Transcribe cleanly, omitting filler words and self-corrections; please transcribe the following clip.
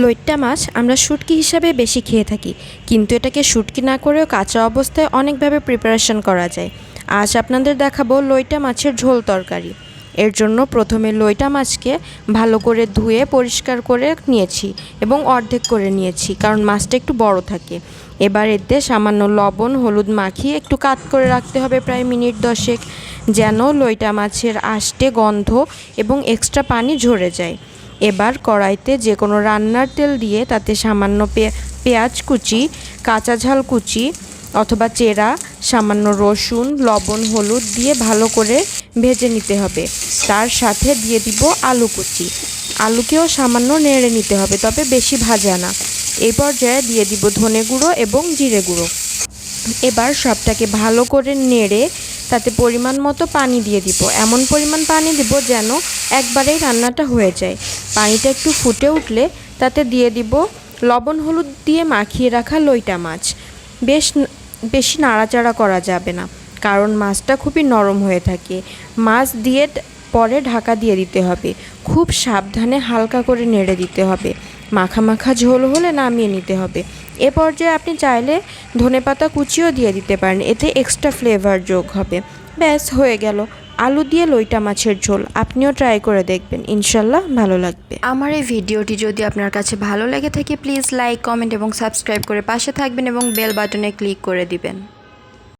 লইট্টা মাছ আমরা শুটকি হিসাবে বেশি খেয়ে থাকি, কিন্তু এটাকে শুটকি না করেও কাঁচা অবস্থায় অনেকভাবে প্রিপারেশন করা যায়। আজ আপনাদের দেখাবো লইট্টা মাছের ঝোল তরকারি। এর জন্য প্রথমে লইট্টা মাছকে ভালো করে ধুয়ে পরিষ্কার করে নিয়েছি এবং অর্ধেক করে নিয়েছি, কারণ মাছটা একটু বড় থাকে। এবার এতে সামান্য লবণ হলুদ মাখিয়ে একটু কাট করে রাখতে হবে প্রায় মিনিট 10, যেন লইট্টা মাছের আষ্টে গন্ধ এবং এক্সট্রা পানি ঝরে যায়। এবার কড়াইতে যে কোনো রান্নার তেল দিয়ে তাতে সামান্য পেঁয়াজ কুচি, কাঁচা ঝাল কুচি অথবা চেরা, সামান্য রসুন, লবণ হলুদ দিয়ে ভালো করে ভেজে নিতে হবে। তার সাথে দিয়ে দিব আলু কুচি। আলুকেও সামান্য নেড়ে নিতে হবে, তবে বেশি ভাজা না। এই পর্যায়ে দিয়ে দিব ধনে গুঁড়ো এবং জিরে গুঁড়ো। এবার সবটাকে ভালো করে নেড়ে তাতে পরিমাণ মতো পানি দিয়ে দিব। এমন পরিমাণ পানি দিব যেন একবারেই রান্নাটা হয়ে যায়। পানিটা একটু ফুটে উঠলে তাতে দিয়ে দিব লবণ হলুদ দিয়ে মাখিয়ে রাখা লইট্টা মাছ। বেশি নাড়াচাড়া করা যাবে না, কারণ মাছটা খুবই নরম হয়ে থাকে। মাছ দিয়ে পরে ঢাকা দিয়ে দিতে হবে। খুব সাবধানে হালকা করে নেড়ে দিতে হবে। মাখা মাখা ঝোল হলে নামিয়ে নিতে হবে। এ পর্যায়ে আপনি চাইলে ধনেপাতা কুচিও দিয়ে দিতে পারেন, এতে এক্সট্রা ফ্লেভার যোগ হবে। ব্যাস হয়ে গেল আলু দিয়ে লইট্টা মাছের ঝোল। আপনিও ট্রাই করে দেখবেন, ইনশাল্লাহ ভালো লাগবে। আমার এই ভিডিওটি যদি আপনার কাছে ভালো লেগে থাকে, প্লিজ লাইক, কমেন্ট এবং সাবস্ক্রাইব করে পাশে থাকবেন এবং বেল বাটনে ক্লিক করে দিবেন।